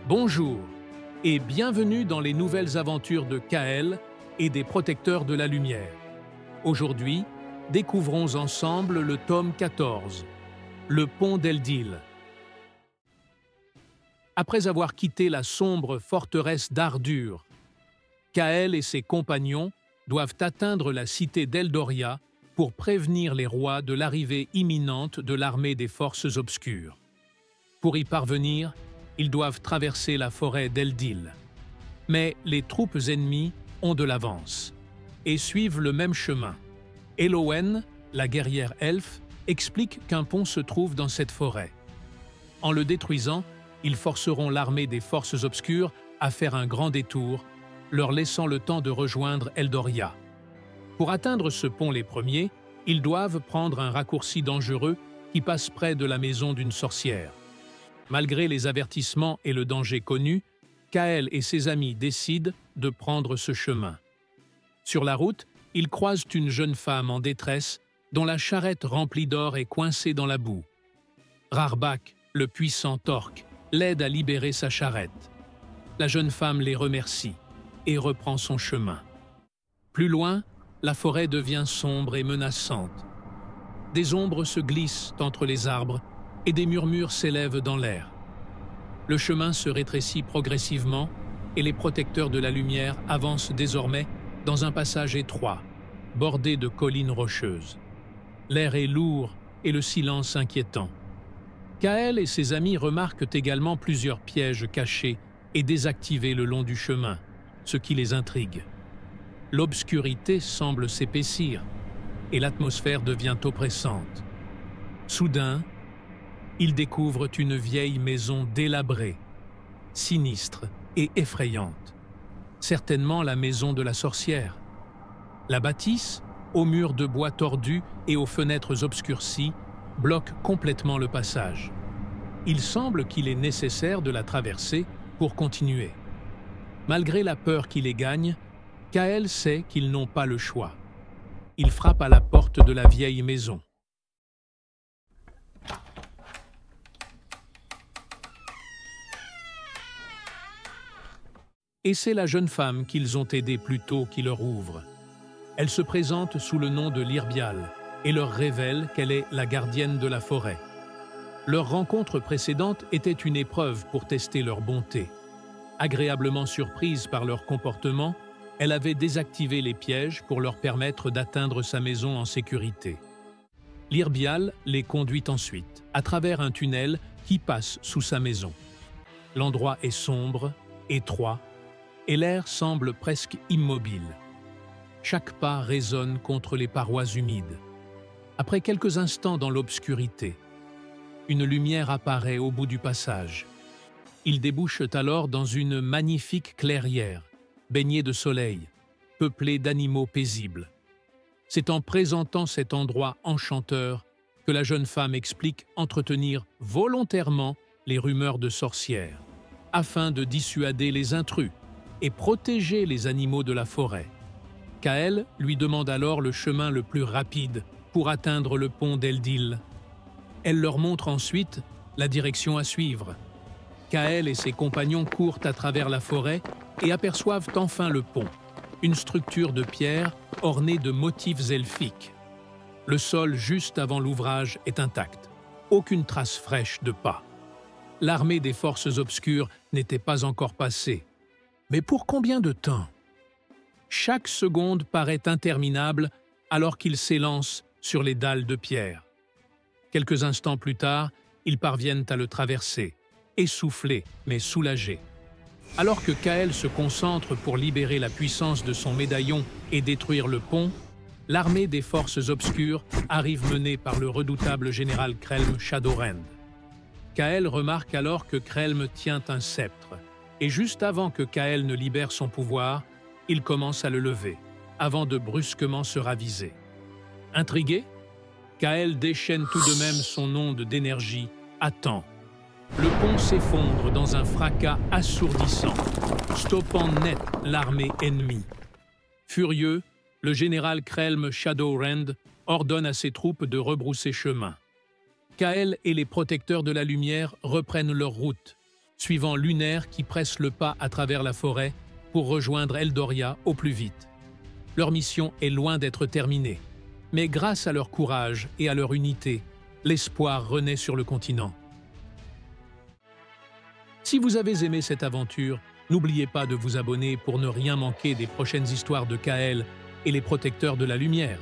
Bonjour et bienvenue dans les nouvelles aventures de Kael et des Protecteurs de la Lumière. Aujourd'hui, découvrons ensemble le tome 14, le pont d'Eldil. Après avoir quitté la sombre forteresse d'Ardur, Kael et ses compagnons doivent atteindre la cité d'Eldoria pour prévenir les rois de l'arrivée imminente de l'armée des forces obscures. Pour y parvenir, ils doivent traverser la forêt d'Eldil. Mais les troupes ennemies ont de l'avance et suivent le même chemin. Elowen, la guerrière elfe, explique qu'un pont se trouve dans cette forêt. En le détruisant, ils forceront l'armée des forces obscures à faire un grand détour, leur laissant le temps de rejoindre Eldoria. Pour atteindre ce pont les premiers, ils doivent prendre un raccourci dangereux qui passe près de la maison d'une sorcière. Malgré les avertissements et le danger connu, Kael et ses amis décident de prendre ce chemin. Sur la route, ils croisent une jeune femme en détresse dont la charrette remplie d'or est coincée dans la boue. Rarbak, le puissant orc, l'aide à libérer sa charrette. La jeune femme les remercie et reprend son chemin. Plus loin, la forêt devient sombre et menaçante. Des ombres se glissent entre les arbres et des murmures s'élèvent dans l'air. Le chemin se rétrécit progressivement et les protecteurs de la lumière avancent désormais dans un passage étroit, bordé de collines rocheuses. L'air est lourd et le silence inquiétant. Kael et ses amis remarquent également plusieurs pièges cachés et désactivés le long du chemin, ce qui les intrigue. L'obscurité semble s'épaissir et l'atmosphère devient oppressante. Soudain, ils découvrent une vieille maison délabrée, sinistre et effrayante. Certainement la maison de la sorcière. La bâtisse, aux murs de bois tordus et aux fenêtres obscurcies, bloque complètement le passage. Il semble qu'il est nécessaire de la traverser pour continuer. Malgré la peur qui les gagne, Kael sait qu'ils n'ont pas le choix. Il frappe à la porte de la vieille maison. Et c'est la jeune femme qu'ils ont aidée plus tôt qui leur ouvre. Elle se présente sous le nom de Lyrbial et leur révèle qu'elle est la gardienne de la forêt. Leur rencontre précédente était une épreuve pour tester leur bonté. Agréablement surprise par leur comportement, elle avait désactivé les pièges pour leur permettre d'atteindre sa maison en sécurité. Lyrbial les conduit ensuite à travers un tunnel qui passe sous sa maison. L'endroit est sombre, étroit, et l'air semble presque immobile. Chaque pas résonne contre les parois humides. Après quelques instants dans l'obscurité, une lumière apparaît au bout du passage. Ils débouchent alors dans une magnifique clairière, baignée de soleil, peuplée d'animaux paisibles. C'est en présentant cet endroit enchanteur que la jeune femme explique entretenir volontairement les rumeurs de sorcières, afin de dissuader les intrus et protéger les animaux de la forêt. Kael lui demande alors le chemin le plus rapide pour atteindre le pont d'Eldil. Elle leur montre ensuite la direction à suivre. Kael et ses compagnons courent à travers la forêt et aperçoivent enfin le pont, une structure de pierre ornée de motifs elfiques. Le sol juste avant l'ouvrage est intact, aucune trace fraîche de pas. L'armée des forces obscures n'était pas encore passée. Mais pour combien de temps? Chaque seconde paraît interminable alors qu'ils s'élancent sur les dalles de pierre. Quelques instants plus tard, ils parviennent à le traverser, essoufflés mais soulagés. Alors que Kael se concentre pour libérer la puissance de son médaillon et détruire le pont, l'armée des forces obscures arrive menée par le redoutable général Krelm Shadowrend. Kael remarque alors que Krelm tient un sceptre, et juste avant que Kael ne libère son pouvoir, il commence à le lever, avant de brusquement se raviser. Intrigué, Kael déchaîne tout de même son onde d'énergie à temps. Le pont s'effondre dans un fracas assourdissant, stoppant net l'armée ennemie. Furieux, le général Krelm Shadowrend ordonne à ses troupes de rebrousser chemin. Kael et les protecteurs de la lumière reprennent leur route, suivant Lunaire qui presse le pas à travers la forêt pour rejoindre Eldoria au plus vite. Leur mission est loin d'être terminée, mais grâce à leur courage et à leur unité, l'espoir renaît sur le continent. Si vous avez aimé cette aventure, n'oubliez pas de vous abonner pour ne rien manquer des prochaines histoires de Kael et les protecteurs de la lumière.